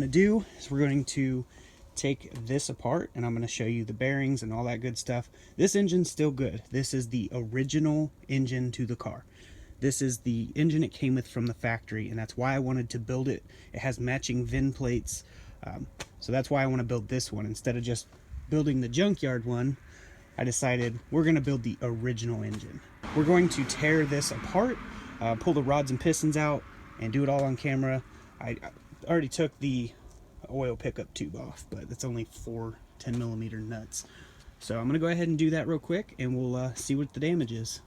to do is we're going to take this apart, and I'm going to show you the bearings and all that good stuff. This engine's still good. This is the original engine to the car. This is the engine it came with from the factory, and that's why I wanted to build it. It has matching VIN plates, so that's why I want to build this one. Instead of just building the junkyard one, I decided we're going to build the original engine. We're going to tear this apart, pull the rods and pistons out, and do it all on camera. I already took the oil pickup tube off, but it's only 4 10mm nuts. So I'm going to go ahead and do that real quick, and we'll see what the damage is.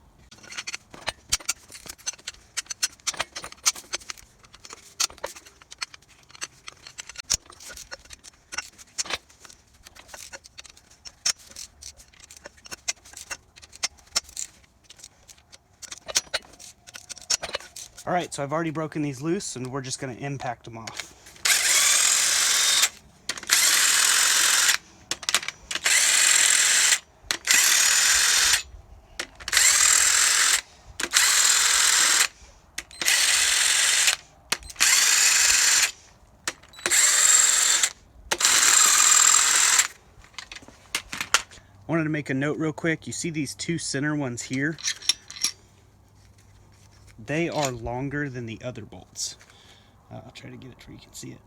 Alright, so I've already broken these loose, and we're just going to impact them off. I wanted to make a note real quick. You see these two center ones here? They are longer than the other bolts. I'll try to get it where you can see it.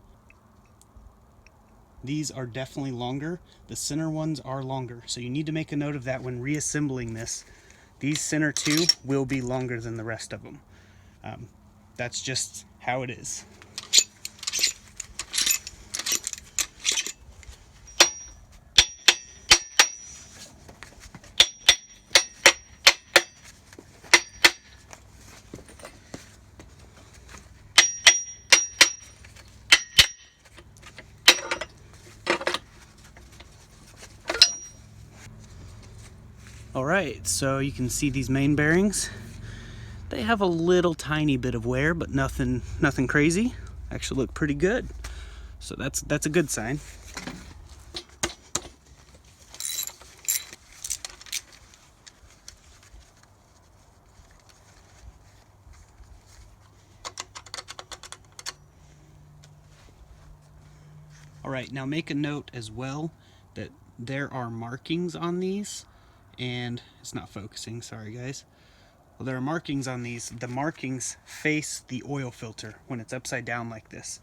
These are definitely longer. The center ones are longer. So you need to make a note of that when reassembling this. These center two will be longer than the rest of them. That's just how it is. Alright, so you can see these main bearings. They have a little tiny bit of wear, but nothing crazy. Actually look pretty good. So that's a good sign. Alright, now make a note as well that there are markings on these, and it's not focusing, sorry guys. Well, there are markings on these. The markings face the oil filter when it's upside down like this.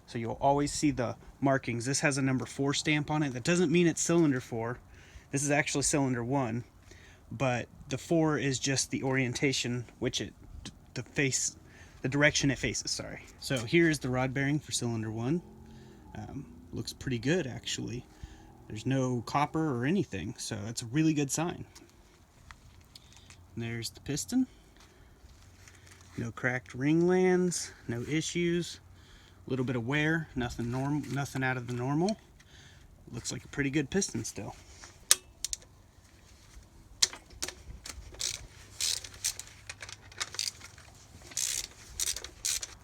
So you'll always see the markings. This has a number 4 stamp on it. That doesn't mean it's cylinder 4. This is actually cylinder 1, but the 4 is just the orientation, which the direction it faces, sorry. So here's the rod bearing for cylinder 1. Looks pretty good actually. There's no copper or anything, so that's a really good sign. And there's the piston. No cracked ring lands, no issues. A little bit of wear, nothing out of the normal. Looks like a pretty good piston still.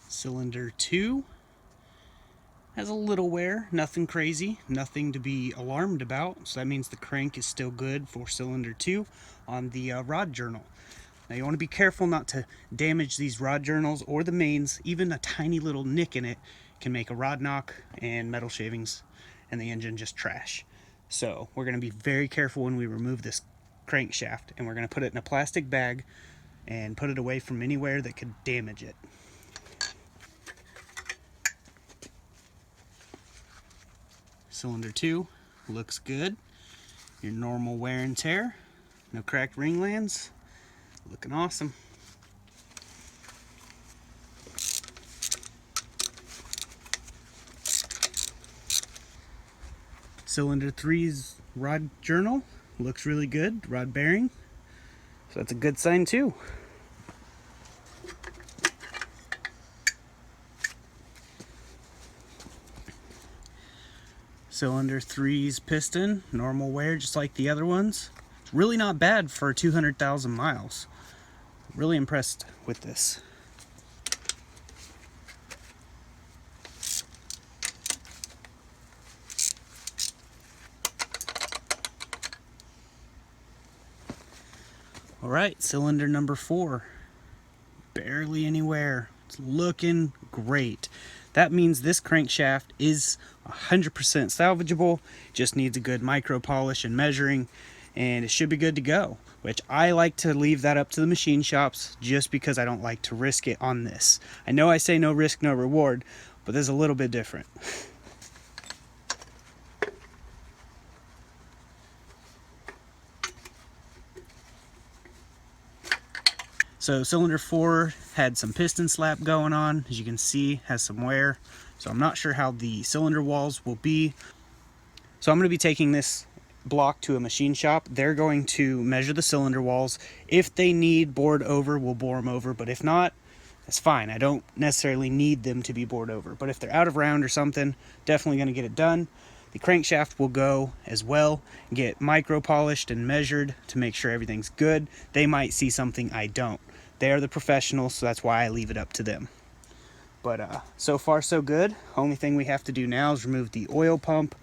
Cylinder 2 has a little wear, nothing crazy, nothing to be alarmed about. So that means the crank is still good for cylinder 2 on the rod journal. Now you want to be careful not to damage these rod journals or the mains. Even a tiny little nick in it can make a rod knock and metal shavings and the engine just trash. So we're going to be very careful when we remove this crankshaft, and we're going to put it in a plastic bag and put it away from anywhere that could damage it. Cylinder 2 looks good. Your normal wear and tear. No cracked ring lands. Looking awesome. Cylinder 3's rod journal looks really good. Rod bearing. So that's a good sign too. Cylinder 3's piston, normal wear just like the other ones. It's really not bad for 200,000 miles. Really impressed with this. Alright, cylinder number 4. Barely any wear. It's looking great. that means this crankshaft is 100% salvageable. Just needs a good micro polish and measuring, and it should be good to go, which I like to leave that up to the machine shops just because I don't like to risk it on this. I know I say no risk, no reward, but this is a little bit different. So cylinder 4 had some piston slap going on, as you can see, has some wear. So I'm not sure how the cylinder walls will be. So I'm going to be taking this block to a machine shop. They're going to measure the cylinder walls. If they need bored over, we'll bore them over, but if not, that's fine. I don't necessarily need them to be bored over, but if they're out of round or something, definitely going to get it done. The crankshaft will go as well, get micro polished and measured to make sure everything's good. They might see something I don't. They are the professionals, so that's why I leave it up to them. But so far so good. Only thing we have to do now is remove the oil pump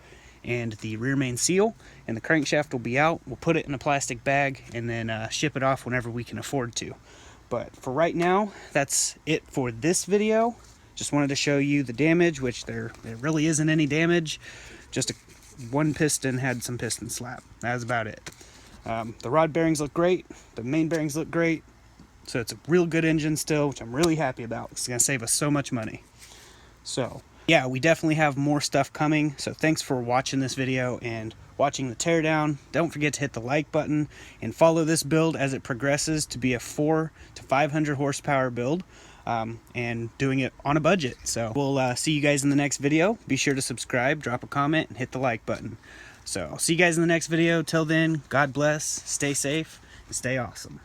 and the rear main seal, and the crankshaft will be out. We'll put it in a plastic bag and then ship it off whenever we can afford to. But for right now, that's it for this video. Just wanted to show you the damage, which there really isn't any damage. Just one piston had some piston slap. That's about it. The rod bearings look great. The main bearings look great. So it's a real good engine still, which I'm really happy about. It's going to save us so much money. So yeah, we definitely have more stuff coming. So thanks for watching this video and watching the teardown. Don't forget to hit the like button and follow this build as it progresses to be a 400 to 500 horsepower build, and doing it on a budget. So we'll see you guys in the next video. Be sure to subscribe, drop a comment, and hit the like button. So I'll see you guys in the next video. Till then, God bless, stay safe, and stay awesome.